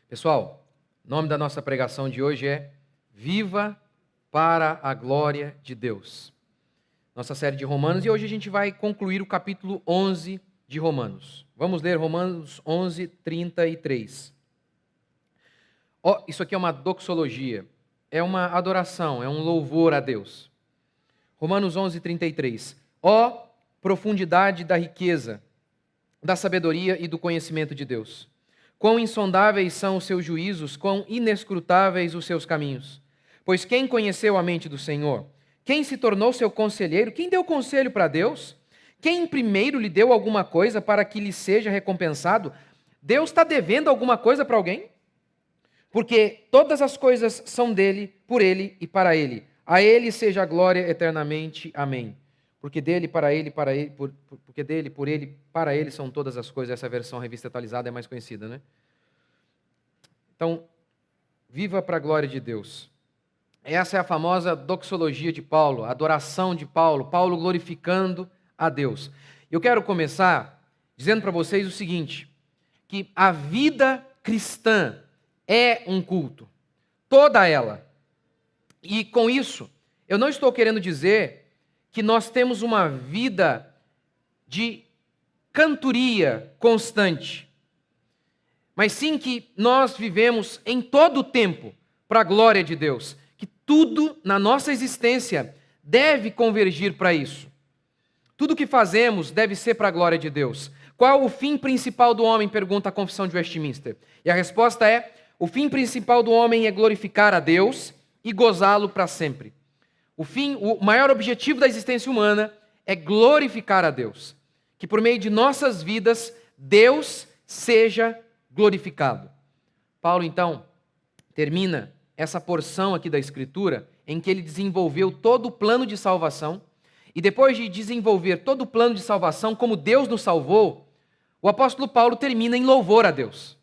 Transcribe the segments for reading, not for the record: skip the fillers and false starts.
Pessoal, o nome da nossa pregação de hoje é Viva para a Glória de Deus. Nossa série de Romanos, e hoje a gente vai concluir o capítulo 11 de Romanos. Vamos ler Romanos 11, 33. Isso aqui é uma doxologia, é uma adoração, é um louvor a Deus. Romanos 11, 33. Ó profundidade da riqueza, da sabedoria e do conhecimento de Deus! Quão insondáveis são os seus juízos, quão inescrutáveis os seus caminhos! Pois quem conheceu a mente do Senhor? Quem se tornou seu conselheiro? Quem deu conselho para Deus? Quem primeiro lhe deu alguma coisa para que lhe seja recompensado? Deus está devendo alguma coisa para alguém? Porque todas as coisas são dele, por ele e para ele. A ele seja a glória eternamente. Amém. Porque dele, para ele, porque dele, por ele, para ele são todas as coisas. Essa versão revista atualizada é mais conhecida, né? Então, viva para a glória de Deus. Essa é a famosa doxologia de Paulo, a adoração de Paulo, Paulo glorificando a Deus. Eu quero começar dizendo para vocês o seguinte, que a vida cristã é um culto, toda ela. E com isso, eu não estou querendo dizer que nós temos uma vida de cantoria constante, mas sim que nós vivemos em todo o tempo para a glória de Deus, que tudo na nossa existência deve convergir para isso. Tudo que fazemos deve ser para a glória de Deus. Qual o fim principal do homem? Pergunta a Confissão de Westminster. E a resposta é: o fim principal do homem é glorificar a Deus e gozá-lo para sempre. O maior objetivo da existência humana é glorificar a Deus. Que por meio de nossas vidas, Deus seja glorificado. Paulo, então, termina essa porção aqui da Escritura em que ele desenvolveu todo o plano de salvação. E depois de desenvolver todo o plano de salvação, como Deus nos salvou, o apóstolo Paulo termina em louvor a Deus.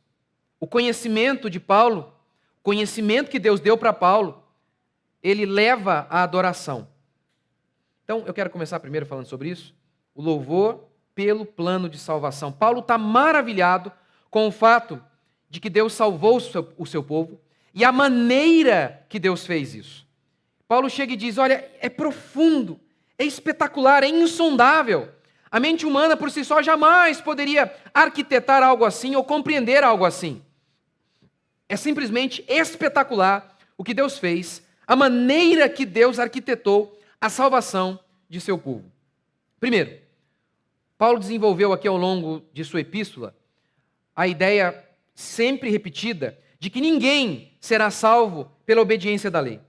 O conhecimento de Paulo, o conhecimento que Deus deu para Paulo, ele leva à adoração. Então, eu quero começar primeiro falando sobre isso. O louvor pelo plano de salvação. Paulo está maravilhado com o fato de que Deus salvou o seu povo e a maneira que Deus fez isso. Paulo chega e diz, olha, é profundo, é espetacular, é insondável. A mente humana por si só jamais poderia arquitetar algo assim ou compreender algo assim. É simplesmente espetacular o que Deus fez, a maneira que Deus arquitetou a salvação de seu povo. Primeiro, Paulo desenvolveu aqui ao longo de sua epístola a ideia sempre repetida de que ninguém será salvo pela obediência da lei.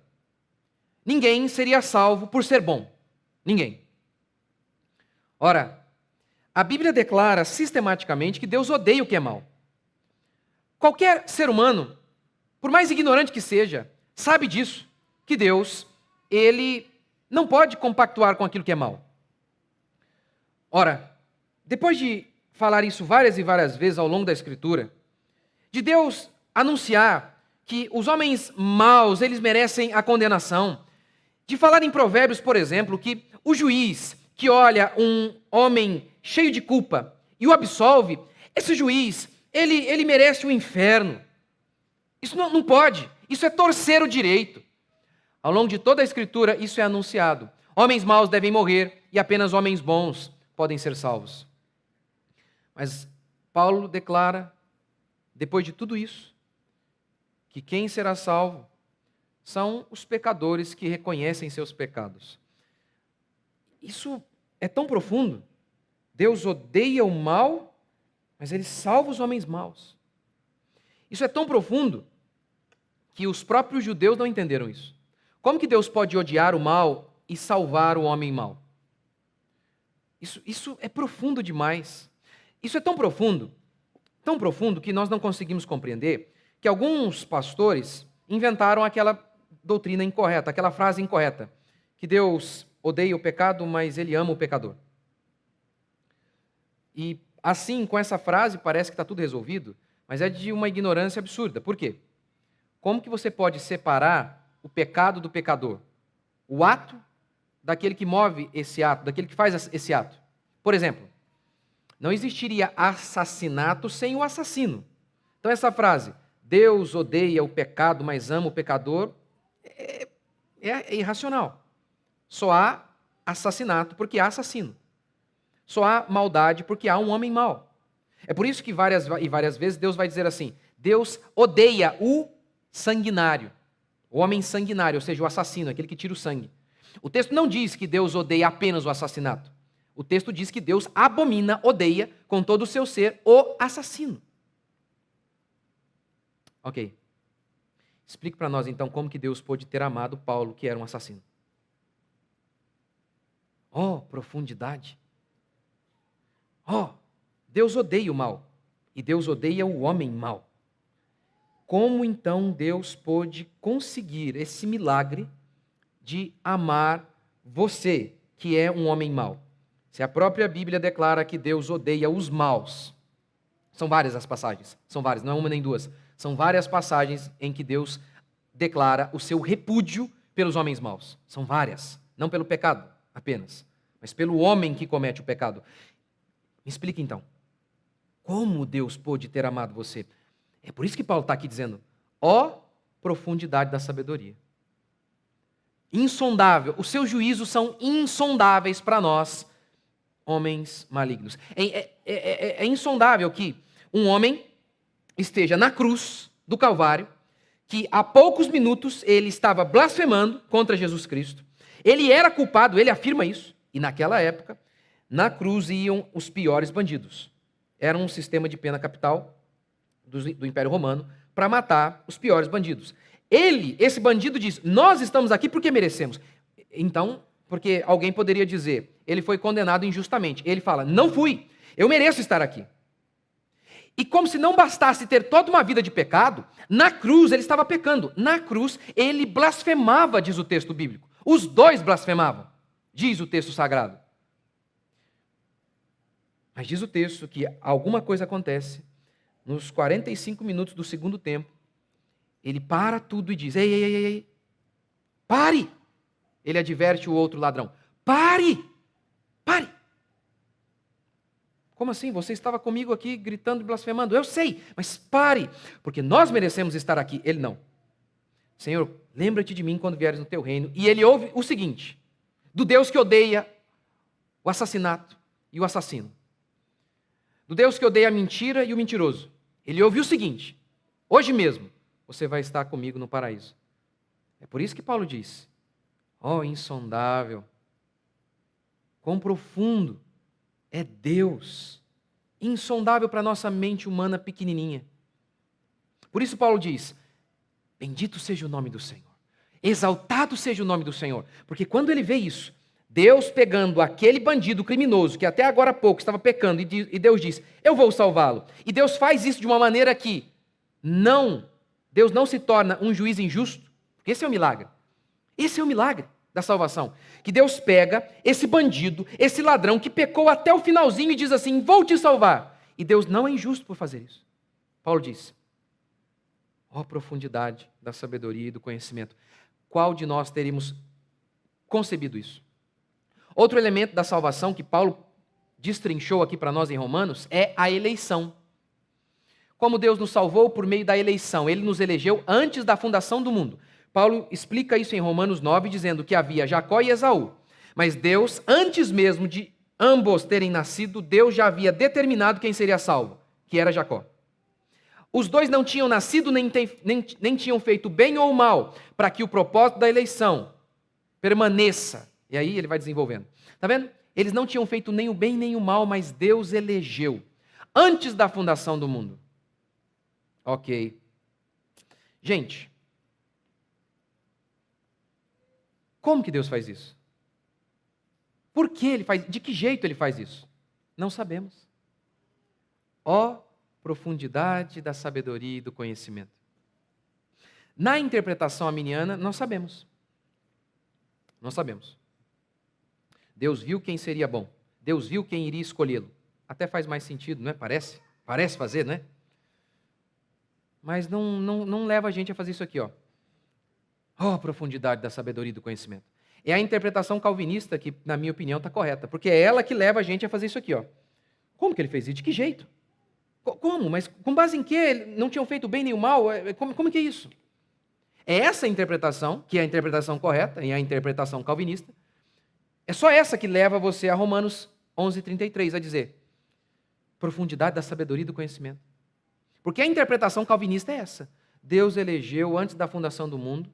Ninguém seria salvo por ser bom. Ninguém. Ora, a Bíblia declara sistematicamente que Deus odeia o que é mal. Qualquer ser humano, por mais ignorante que seja, sabe disso, que Deus, ele não pode compactuar com aquilo que é mal. Ora, depois de falar isso várias e várias vezes ao longo da Escritura, de Deus anunciar que os homens maus, eles merecem a condenação, de falar em Provérbios, por exemplo, que o juiz que olha um homem cheio de culpa e o absolve, esse juiz, ele merece o inferno. Isso não pode, isso é torcer o direito. Ao longo de toda a Escritura, isso é anunciado. Homens maus devem morrer e apenas homens bons podem ser salvos. Mas Paulo declara, depois de tudo isso, que quem será salvo são os pecadores que reconhecem seus pecados. Isso é tão profundo. Deus odeia o mal, mas ele salva os homens maus. Isso é tão profundo que os próprios judeus não entenderam isso. Como que Deus pode odiar o mal e salvar o homem mau? Isso é profundo demais. Isso é tão profundo que nós não conseguimos compreender que alguns pastores inventaram aquela doutrina incorreta, aquela frase incorreta, que Deus odeia o pecado, mas ele ama o pecador. E assim, com essa frase, parece que está tudo resolvido, mas é de uma ignorância absurda. Por quê? Como que você pode separar o pecado do pecador? O ato daquele que move esse ato, daquele que faz esse ato. Por exemplo, não existiria assassinato sem o assassino. Então essa frase, Deus odeia o pecado, mas ama o pecador, é irracional. Só há assassinato porque há assassino. Só há maldade porque há um homem mau. É por isso que várias vezes Deus vai dizer assim: Deus odeia o sanguinário, o homem sanguinário, ou seja, o assassino, aquele que tira o sangue. O texto não diz que Deus odeia apenas o assassinato. O texto diz que Deus abomina, odeia, com todo o seu ser, o assassino. Ok. Explique para nós, então, como que Deus pôde ter amado Paulo, que era um assassino. Oh, profundidade. Oh, Deus odeia o mal. E Deus odeia o homem mau. Como, então, Deus pôde conseguir esse milagre de amar você, que é um homem mau? Se a própria Bíblia declara que Deus odeia os maus, são várias as passagens, são várias, não é uma nem duas, são várias passagens em que Deus declara o seu repúdio pelos homens maus. São várias, não pelo pecado apenas, mas pelo homem que comete o pecado. Me explique então, como Deus pôde ter amado você? É por isso que Paulo está aqui dizendo, ó profundidade da sabedoria. Insondável, os seus juízos são insondáveis para nós, homens malignos. É insondável que um homem esteja na cruz do Calvário, que há poucos minutos ele estava blasfemando contra Jesus Cristo. Ele era culpado, ele afirma isso. E naquela época, na cruz iam os piores bandidos. Era um sistema de pena capital do Império Romano para matar os piores bandidos. Esse bandido diz, nós estamos aqui porque merecemos. Então, porque alguém poderia dizer, ele foi condenado injustamente. Ele fala, não fui, eu mereço estar aqui. E como se não bastasse ter toda uma vida de pecado, na cruz ele estava pecando. Na cruz ele blasfemava, diz o texto bíblico. Os dois blasfemavam, diz o texto sagrado. Mas diz o texto que alguma coisa acontece, nos 45 minutos do segundo tempo, ele para tudo e diz, ei, pare! Ele adverte o outro ladrão, pare! Como assim? Você estava comigo aqui gritando e blasfemando. Eu sei, mas pare, porque nós merecemos estar aqui. Ele não. Senhor, lembra-te de mim quando vieres no teu reino. E ele ouve o seguinte, do Deus que odeia o assassinato e o assassino. Do Deus que odeia a mentira e o mentiroso. Ele ouve o seguinte, hoje mesmo você vai estar comigo no paraíso. É por isso que Paulo diz, ó insondável, quão profundo é Deus, insondável para a nossa mente humana pequenininha. Por isso Paulo diz, bendito seja o nome do Senhor, exaltado seja o nome do Senhor, porque quando ele vê isso, Deus pegando aquele bandido criminoso, que até agora há pouco estava pecando, e Deus diz, eu vou salvá-lo. E Deus faz isso de uma maneira que Deus não se torna um juiz injusto, porque esse é o milagre. Esse é o milagre da salvação. Que Deus pega esse bandido, esse ladrão que pecou até o finalzinho e diz assim, vou te salvar. E Deus não é injusto por fazer isso. Paulo diz, ó profundidade da sabedoria e do conhecimento. Qual de nós teríamos concebido isso? Outro elemento da salvação que Paulo destrinchou aqui para nós em Romanos é a eleição. Como Deus nos salvou por meio da eleição, Ele nos elegeu antes da fundação do mundo. Paulo explica isso em Romanos 9, dizendo que havia Jacó e Esaú. Mas Deus, antes mesmo de ambos terem nascido, Deus já havia determinado quem seria salvo, que era Jacó. Os dois não tinham nascido nem tinham feito bem ou mal, para que o propósito da eleição permaneça. E aí ele vai desenvolvendo. Está vendo? Eles não tinham feito nem o bem nem o mal, mas Deus elegeu. Antes da fundação do mundo. Ok. Gente, como que Deus faz isso? Por que Ele faz? De que jeito Ele faz isso? Não sabemos. Ó profundidade da sabedoria e do conhecimento. Na interpretação arminiana, não sabemos. Não sabemos. Deus viu quem seria bom. Deus viu quem iria escolhê-lo. Até faz mais sentido, não é? Parece fazer, né? Mas não leva a gente a fazer isso aqui, ó. Oh, profundidade da sabedoria e do conhecimento. É a interpretação calvinista que, na minha opinião, está correta. Porque é ela que leva a gente a fazer isso aqui, ó. Como que ele fez isso? De que jeito? Como? Mas com base em quê? Não tinham feito bem nem o mal? Como que é isso? É essa a interpretação, que é a interpretação correta, e a interpretação calvinista. É só essa que leva você a Romanos 11:33, a dizer, profundidade da sabedoria e do conhecimento. Porque a interpretação calvinista é essa. Deus elegeu, antes da fundação do mundo,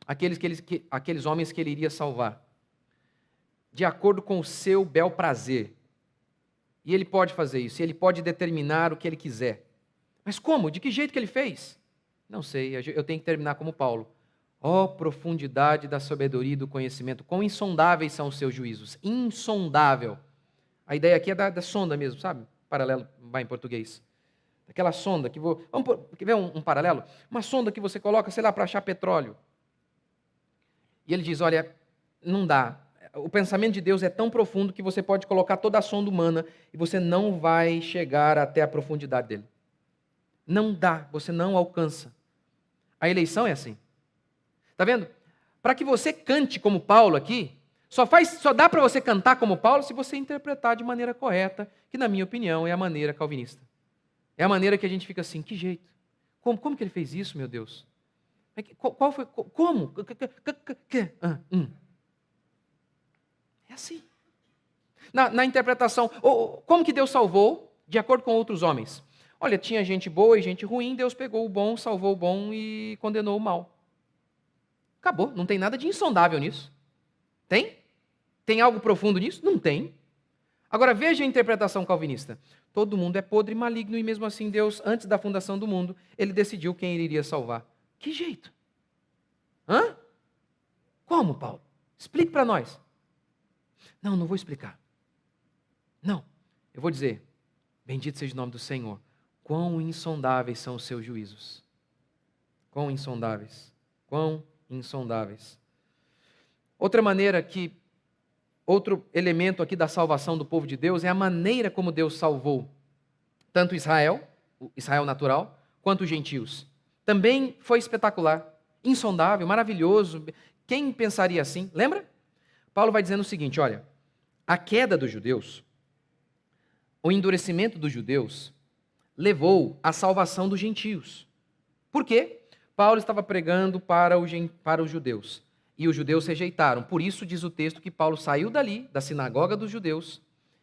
aqueles homens que ele iria salvar, de acordo com o seu bel prazer. E ele pode fazer isso, e ele pode determinar o que ele quiser. Mas como? De que jeito que ele fez? Não sei, eu tenho que terminar como Paulo. Ó profundidade da sabedoria e do conhecimento, quão insondáveis são os seus juízos. Insondável. A ideia aqui é da sonda mesmo, sabe? Paralelo vai em português. Aquela sonda que quer ver um paralelo? Uma sonda que você coloca, sei lá, para achar petróleo. E ele diz, olha, não dá. O pensamento de Deus é tão profundo que você pode colocar toda a sonda humana e você não vai chegar até a profundidade dele. Não dá, você não alcança. A eleição é assim. Está vendo? Para que você cante como Paulo aqui, só dá para você cantar como Paulo se você interpretar de maneira correta, que na minha opinião é a maneira calvinista. É a maneira que a gente fica assim, que jeito? Como que ele fez isso, meu Deus? Qual foi? Como? É assim. Na interpretação, como que Deus salvou de acordo com outros homens? Olha, tinha gente boa e gente ruim, Deus pegou o bom, salvou o bom e condenou o mal. Acabou, não tem nada de insondável nisso. Tem? Tem algo profundo nisso? Não tem. Agora veja a interpretação calvinista. Todo mundo é podre e maligno e mesmo assim Deus, antes da fundação do mundo, ele decidiu quem ele iria salvar. Que jeito? Hã? Como, Paulo? Explique para nós. Não vou explicar. Não, eu vou dizer, bendito seja o nome do Senhor. Quão insondáveis são os seus juízos. Quão insondáveis. Quão insondáveis. Outro elemento aqui da salvação do povo de Deus é a maneira como Deus salvou tanto Israel, o Israel natural, quanto os gentios. Também foi espetacular, insondável, maravilhoso. Quem pensaria assim? Lembra? Paulo vai dizendo o seguinte, olha, a queda dos judeus, o endurecimento dos judeus, levou à salvação dos gentios. Por quê? Paulo estava pregando para os judeus. E os judeus rejeitaram. Por isso diz o texto que Paulo saiu dali, da sinagoga dos judeus,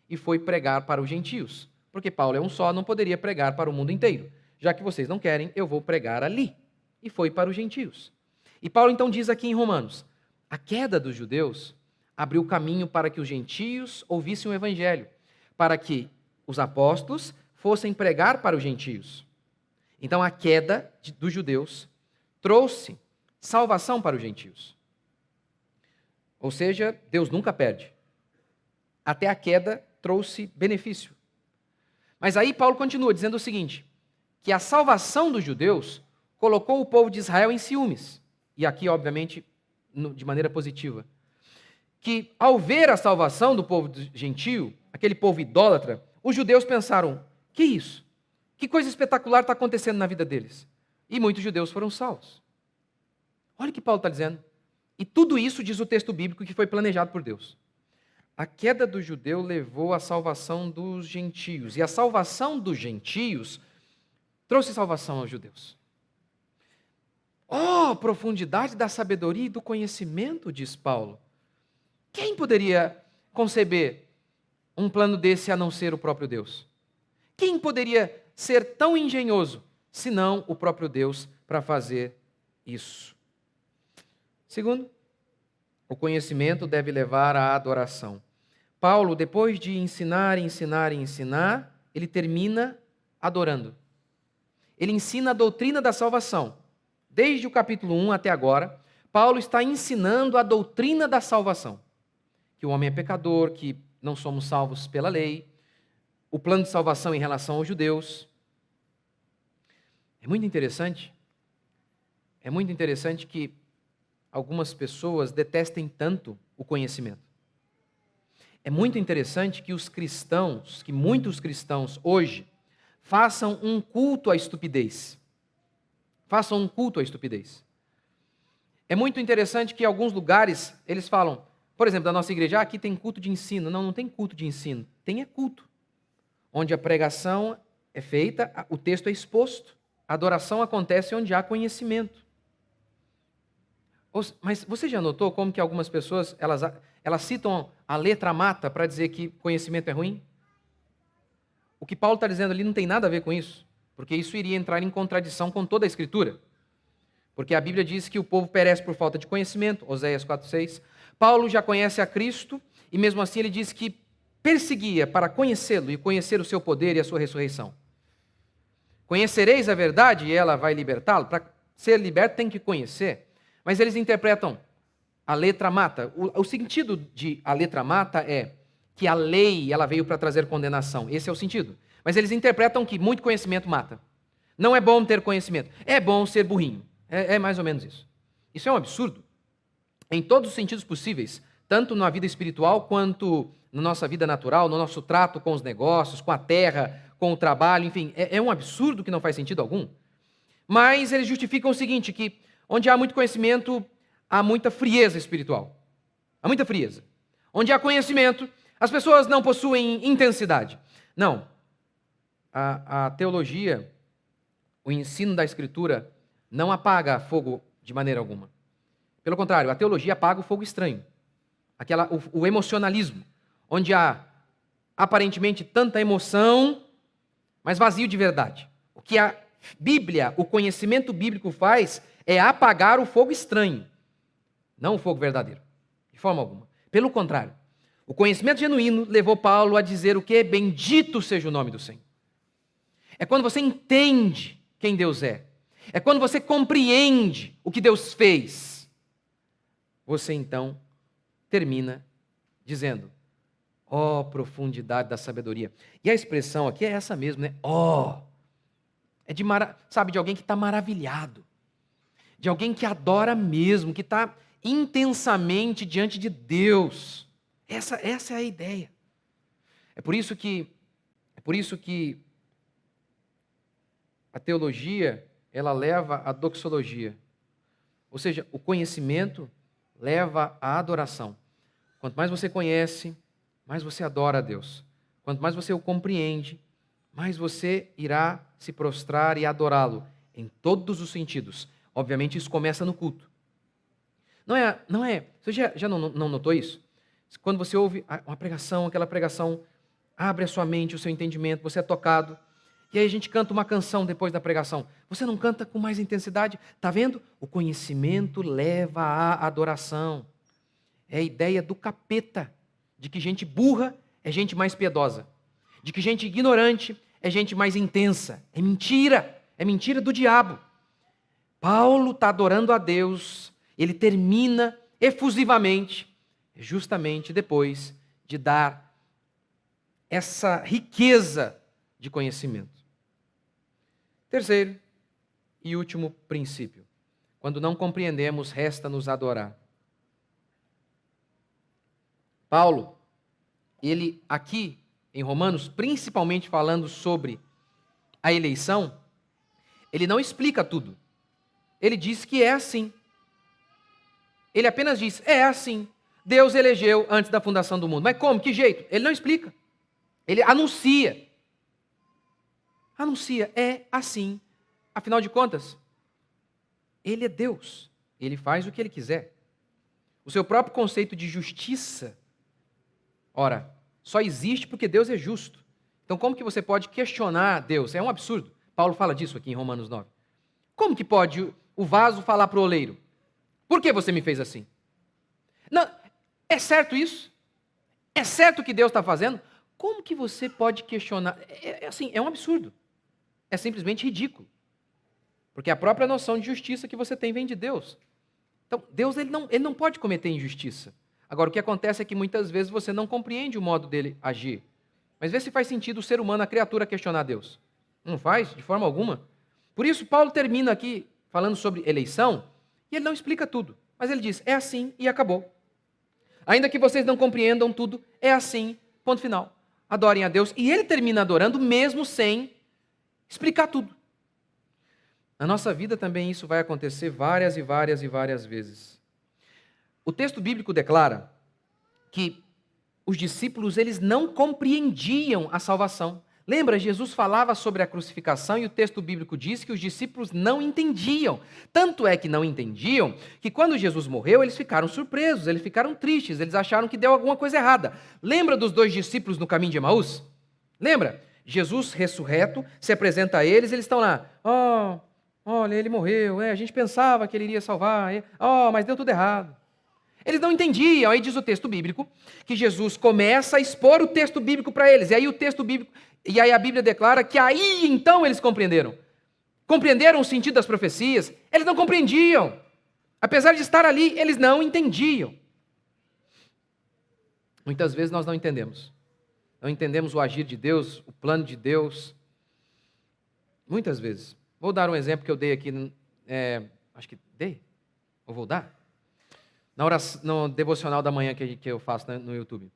e foi pregar para os gentios. Porque Paulo é um só, não poderia pregar para o mundo inteiro. Já que vocês não querem, eu vou pregar ali. E foi para os gentios. E Paulo então diz aqui em Romanos, a queda dos judeus abriu caminho para que os gentios ouvissem o evangelho, para que os apóstolos fossem pregar para os gentios. Então a queda dos judeus trouxe salvação para os gentios. Ou seja, Deus nunca perde. Até a queda trouxe benefício. Mas aí Paulo continua dizendo o seguinte, que a salvação dos judeus colocou o povo de Israel em ciúmes. E aqui, obviamente, de maneira positiva. Que ao ver a salvação do povo gentio, aquele povo idólatra, os judeus pensaram, que isso? Que coisa espetacular está acontecendo na vida deles? E muitos judeus foram salvos. Olha o que Paulo está dizendo. E tudo isso diz o texto bíblico que foi planejado por Deus. A queda do judeu levou à salvação dos gentios. E a salvação dos gentios trouxe salvação aos judeus. Oh, profundidade da sabedoria e do conhecimento, diz Paulo. Quem poderia conceber um plano desse a não ser o próprio Deus? Quem poderia ser tão engenhoso, senão o próprio Deus, para fazer isso? Segundo, o conhecimento deve levar à adoração. Paulo, depois de ensinar, ele termina adorando. Ele ensina a doutrina da salvação. Desde o capítulo 1 até agora, Paulo está ensinando a doutrina da salvação. Que o homem é pecador, que não somos salvos pela lei, o plano de salvação em relação aos judeus. É muito interessante que algumas pessoas detestem tanto o conhecimento. É muito interessante que muitos cristãos hoje façam um culto à estupidez. Façam um culto à estupidez. É muito interessante que em alguns lugares eles falam, por exemplo, da nossa igreja, aqui tem culto de ensino. Não tem culto de ensino, tem culto. Onde a pregação é feita, o texto é exposto. A adoração acontece onde há conhecimento. Mas você já notou como que algumas pessoas, elas citam a letra mata para dizer que conhecimento é ruim? O que Paulo está dizendo ali não tem nada a ver com isso, porque isso iria entrar em contradição com toda a Escritura. Porque a Bíblia diz que o povo perece por falta de conhecimento, Oséias 4,6. Paulo já conhece a Cristo, e mesmo assim ele diz que perseguia para conhecê-lo e conhecer o seu poder e a sua ressurreição. Conhecereis a verdade e ela vai libertá-lo? Para ser liberto tem que conhecer. Mas eles interpretam a letra mata. O sentido de a letra mata é que a lei ela veio para trazer condenação. Esse é o sentido. Mas eles interpretam que muito conhecimento mata. Não é bom ter conhecimento. É bom ser burrinho. É mais ou menos isso. Isso é um absurdo. Em todos os sentidos possíveis. Tanto na vida espiritual quanto na nossa vida natural, no nosso trato com os negócios, com a terra, com o trabalho, enfim. É um absurdo que não faz sentido algum. Mas eles justificam o seguinte, que onde há muito conhecimento, há muita frieza espiritual. Há muita frieza. Onde há conhecimento, as pessoas não possuem intensidade. Não. A teologia, o ensino da Escritura, não apaga fogo de maneira alguma. Pelo contrário, a teologia apaga o fogo estranho. O emocionalismo, onde há aparentemente tanta emoção, mas vazio de verdade. O que a Bíblia, o conhecimento bíblico faz é apagar o fogo estranho, não o fogo verdadeiro, de forma alguma. Pelo contrário, o conhecimento genuíno levou Paulo a dizer o que? Bendito seja o nome do Senhor. É quando você entende quem Deus é. É quando você compreende o que Deus fez. Você então termina dizendo, ó profundidade da sabedoria. E a expressão aqui é essa mesmo, né? Ó. É de alguém que está maravilhado. De alguém que adora mesmo, que está intensamente diante de Deus. Essa é a ideia. É por isso que a teologia, ela leva à doxologia. Ou seja, o conhecimento leva à adoração. Quanto mais você conhece, mais você adora a Deus. Quanto mais você o compreende, mais você irá se prostrar e adorá-lo em todos os sentidos. Obviamente isso começa no culto. Não é. Você já não notou isso? Quando você ouve uma pregação, aquela pregação abre a sua mente, o seu entendimento, você é tocado. E aí a gente canta uma canção depois da pregação. Você não canta com mais intensidade? Está vendo? O conhecimento leva à adoração. É a ideia do capeta, de que gente burra é gente mais piedosa. De que gente ignorante é gente mais intensa. É mentira do diabo. Paulo está adorando a Deus, ele termina efusivamente, justamente depois de dar essa riqueza de conhecimento. Terceiro e último princípio. Quando não compreendemos, resta-nos adorar. Paulo, ele aqui em Romanos, principalmente falando sobre a eleição, ele não explica tudo. Ele diz que é assim. Ele apenas diz, é assim. Deus elegeu antes da fundação do mundo. Mas como? Que jeito? Ele não explica. Ele anuncia. Anuncia, é assim. Afinal de contas, ele é Deus. Ele faz o que ele quiser. O seu próprio conceito de justiça, ora, só existe porque Deus é justo. Então como que você pode questionar Deus? É um absurdo. Paulo fala disso aqui em Romanos 9. Como que pode o vaso falar para o oleiro? Por que você me fez assim? Não, é certo isso? É certo o que Deus está fazendo? Como que você pode questionar? É um absurdo. É simplesmente ridículo. Porque a própria noção de justiça que você tem vem de Deus. Então, Deus ele não pode cometer injustiça. Agora, o que acontece é que muitas vezes você não compreende o modo dele agir. Mas vê se faz sentido o ser humano, a criatura, questionar Deus. Não faz, de forma alguma. Por isso, Paulo termina aqui falando sobre eleição, e ele não explica tudo. Mas ele diz, é assim e acabou. Ainda que vocês não compreendam tudo, é assim, ponto final. Adorem a Deus. E ele termina adorando mesmo sem explicar tudo. Na nossa vida também isso vai acontecer várias e várias e várias vezes. O texto bíblico declara que os discípulos eles não compreendiam a salvação. Lembra, Jesus falava sobre a crucificação e o texto bíblico diz que os discípulos não entendiam. Tanto é que não entendiam que quando Jesus morreu, eles ficaram surpresos, eles ficaram tristes, eles acharam que deu alguma coisa errada. Lembra dos 2 discípulos no caminho de Emaús? Lembra? Jesus ressurreto se apresenta a eles, eles estão lá. Olha, ele morreu, a gente pensava que ele iria salvar, mas deu tudo errado. Eles não entendiam, aí diz o texto bíblico, que Jesus começa a expor o texto bíblico para eles, e aí a Bíblia declara que aí então eles compreenderam. Compreenderam o sentido das profecias, eles não compreendiam. Apesar de estar ali, eles não entendiam. Muitas vezes nós não entendemos. Não entendemos o agir de Deus, o plano de Deus. Muitas vezes. Vou dar um exemplo que eu dei aqui, acho que dei, ou vou dar? No devocional da manhã que eu faço no YouTube.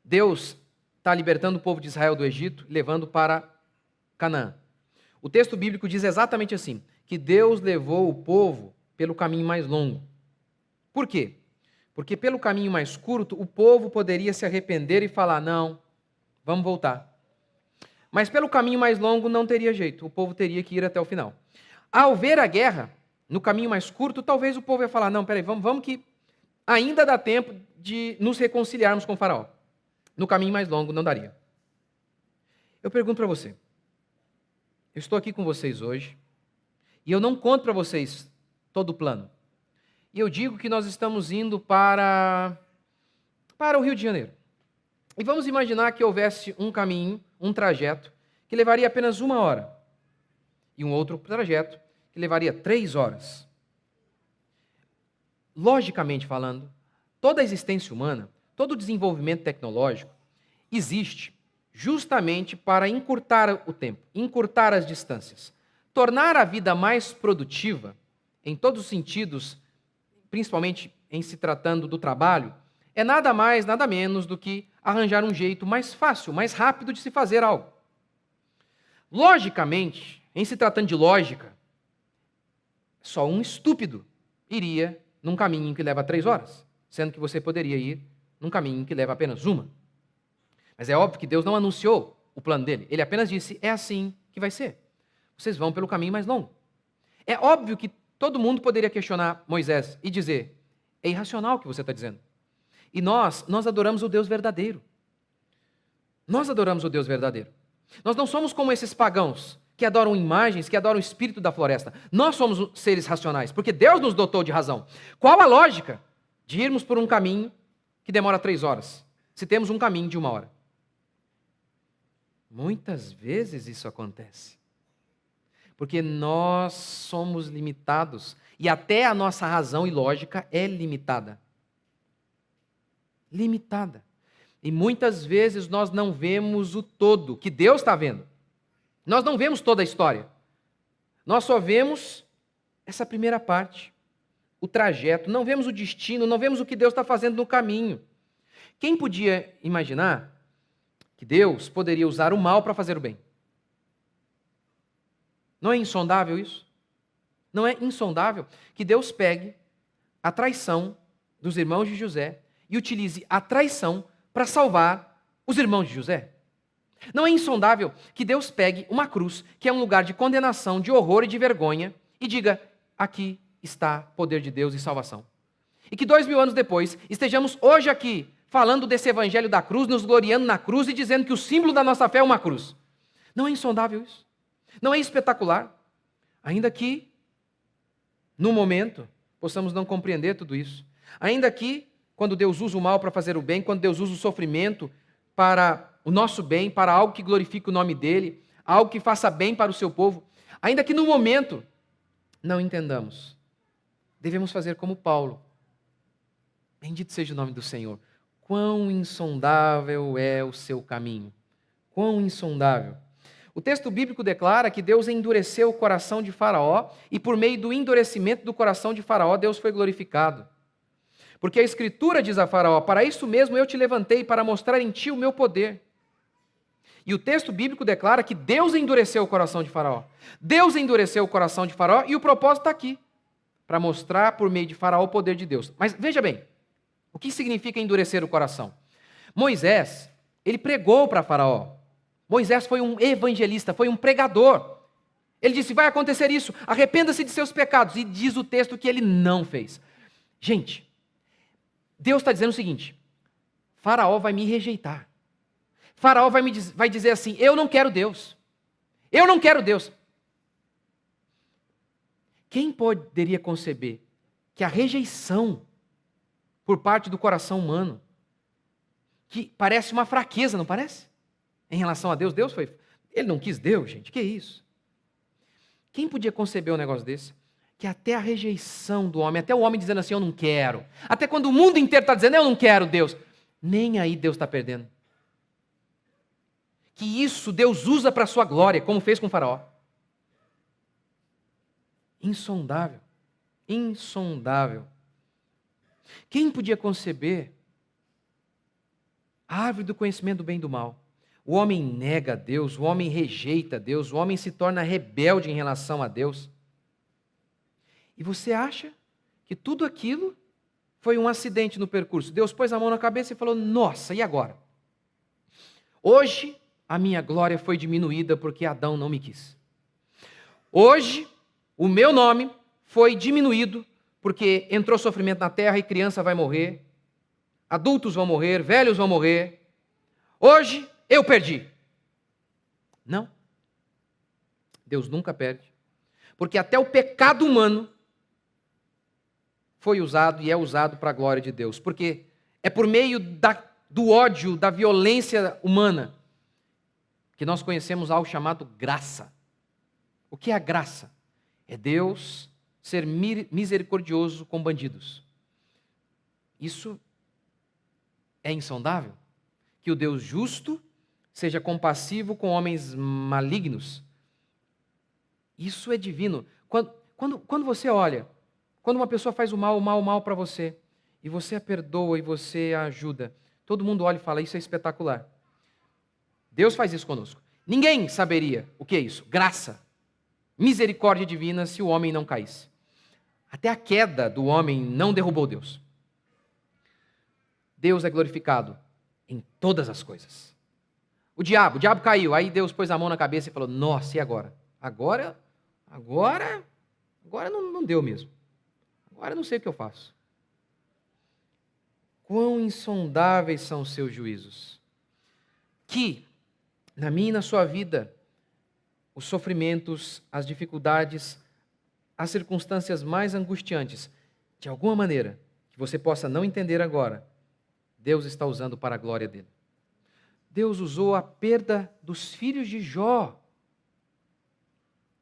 Deus está libertando o povo de Israel do Egito, levando para Canaã. O texto bíblico diz exatamente assim, que Deus levou o povo pelo caminho mais longo. Por quê? Porque pelo caminho mais curto, o povo poderia se arrepender e falar, não, vamos voltar. Mas pelo caminho mais longo não teria jeito, o povo teria que ir até o final. Ao ver a guerra, no caminho mais curto, talvez o povo ia falar, não, peraí, vamos que ainda dá tempo de nos reconciliarmos com o faraó. No caminho mais longo não daria. Eu pergunto para você, eu estou aqui com vocês hoje, e eu não conto para vocês todo o plano. E eu digo que nós estamos indo para o Rio de Janeiro. E vamos imaginar que houvesse um caminho, um trajeto, que levaria apenas 1 hora. E um outro trajeto que levaria 3 horas. Logicamente falando, toda a existência humana, todo o desenvolvimento tecnológico existe justamente para encurtar o tempo, encurtar as distâncias, tornar a vida mais produtiva, em todos os sentidos, principalmente em se tratando do trabalho, é nada mais, nada menos do que arranjar um jeito mais fácil, mais rápido de se fazer algo. Logicamente, em se tratando de lógica, só um estúpido iria num caminho que leva 3 horas, sendo que você poderia ir num caminho que leva apenas 1. Mas é óbvio que Deus não anunciou o plano dele. Ele apenas disse, é assim que vai ser. Vocês vão pelo caminho mais longo. É óbvio que todo mundo poderia questionar Moisés e dizer, é irracional o que você está dizendo. E nós adoramos o Deus verdadeiro. Nós adoramos o Deus verdadeiro. Nós não somos como esses pagãos que adoram imagens, que adoram o espírito da floresta. Nós somos seres racionais, porque Deus nos dotou de razão. Qual a lógica de irmos por um caminho que demora 3 horas, se temos um caminho de 1 hora? Muitas vezes isso acontece. Porque nós somos limitados e até a nossa razão e lógica é limitada. Limitada. E muitas vezes nós não vemos o todo que Deus está vendo. Nós não vemos toda a história. Nós só vemos essa primeira parte, o trajeto, não vemos o destino, não vemos o que Deus está fazendo no caminho. Quem podia imaginar que Deus poderia usar o mal para fazer o bem? Não é insondável isso? Não é insondável que Deus pegue a traição dos irmãos de José e utilize a traição para salvar os irmãos de José? Não é insondável que Deus pegue uma cruz, que é um lugar de condenação, de horror e de vergonha, e diga, aqui está poder de Deus e salvação. E que 2000 anos depois, estejamos hoje aqui, falando desse evangelho da cruz, nos gloriando na cruz e dizendo que o símbolo da nossa fé é uma cruz. Não é insondável isso? Não é espetacular? Ainda que, no momento, possamos não compreender tudo isso. Ainda que, quando Deus usa o mal para fazer o bem, quando Deus usa o sofrimento para o nosso bem, para algo que glorifique o nome dele, algo que faça bem para o seu povo, ainda que no momento não entendamos, devemos fazer como Paulo. Bendito seja o nome do Senhor. Quão insondável é o seu caminho. Quão insondável. O texto bíblico declara que Deus endureceu o coração de Faraó e por meio do endurecimento do coração de Faraó, Deus foi glorificado. Porque a Escritura diz a Faraó, para isso mesmo eu te levantei, para mostrar em ti o meu poder. E o texto bíblico declara que Deus endureceu o coração de Faraó. Deus endureceu o coração de Faraó e o propósito está aqui, para mostrar por meio de Faraó o poder de Deus. Mas veja bem, o que significa endurecer o coração? Moisés, ele pregou para Faraó. Moisés foi um evangelista, foi um pregador. Ele disse, vai acontecer isso, arrependa-se de seus pecados. E diz o texto que ele não fez. Gente, Deus está dizendo o seguinte, Faraó vai me rejeitar. Faraó vai dizer assim, eu não quero Deus. Eu não quero Deus. Quem poderia conceber que a rejeição por parte do coração humano, que parece uma fraqueza, não parece? Em relação a Deus, ele não quis Deus, gente, que isso? Quem podia conceber um negócio desse? Que até a rejeição do homem, até o homem dizendo assim, eu não quero, até quando o mundo inteiro está dizendo, eu não quero Deus, nem aí Deus está perdendo. Que isso Deus usa para a sua glória, como fez com Faraó. Insondável. Insondável. Quem podia conceber a árvore do conhecimento do bem e do mal? O homem nega a Deus, o homem rejeita Deus, o homem se torna rebelde em relação a Deus. E você acha que tudo aquilo foi um acidente no percurso? Deus pôs a mão na cabeça e falou, nossa, e agora? Hoje a minha glória foi diminuída porque Adão não me quis. Hoje o meu nome foi diminuído porque entrou sofrimento na terra e criança vai morrer, adultos vão morrer, velhos vão morrer. Hoje eu perdi. Não. Deus nunca perde. Porque até o pecado humano foi usado e é usado para a glória de Deus. Porque é por meio do ódio, da violência humana, que nós conhecemos algo chamado graça. O que é a graça? É Deus ser misericordioso com bandidos. Isso é insondável. Que o Deus justo seja compassivo com homens malignos. Isso é divino. Quando você olha, quando uma pessoa faz o mal para você, e você a perdoa e você a ajuda, todo mundo olha e fala, isso é espetacular. Deus faz isso conosco. Ninguém saberia o que é isso. Graça, misericórdia divina se o homem não caísse. Até a queda do homem não derrubou Deus. Deus é glorificado em todas as coisas. O diabo caiu, aí Deus pôs a mão na cabeça e falou, nossa, e agora? Agora não deu mesmo. Agora eu não sei o que eu faço. Quão insondáveis são os seus juízos. Que, na minha e na sua vida, os sofrimentos, as dificuldades, as circunstâncias mais angustiantes, de alguma maneira, que você possa não entender agora, Deus está usando para a glória dele. Deus usou a perda dos filhos de Jó.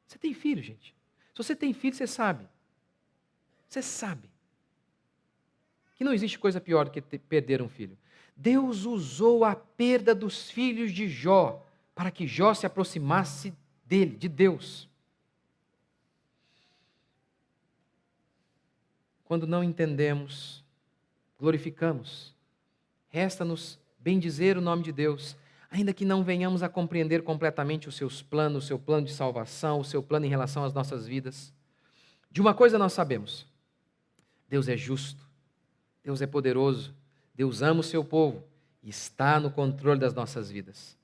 Você tem filho, gente? Se você tem filho, você sabe. Você sabe que não existe coisa pior do que perder um filho. Deus usou a perda dos filhos de Jó para que Jó se aproximasse dele, de Deus. Quando não entendemos, glorificamos. Resta-nos bendizer o nome de Deus, ainda que não venhamos a compreender completamente os seus planos, o seu plano de salvação, o seu plano em relação às nossas vidas. De uma coisa nós sabemos: Deus é justo, Deus é poderoso, Deus ama o seu povo e está no controle das nossas vidas.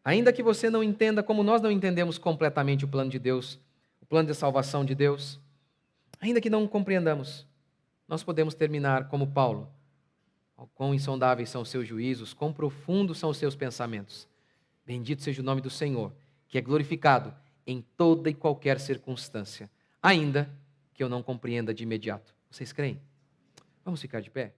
Ainda que você não entenda como nós não entendemos completamente o plano de Deus, o plano de salvação de Deus, ainda que não compreendamos, nós podemos terminar como Paulo. Quão insondáveis são os seus juízos, quão profundos são os seus pensamentos. Bendito seja o nome do Senhor, que é glorificado em toda e qualquer circunstância, ainda que eu não compreenda de imediato. Vocês creem? Vamos ficar de pé?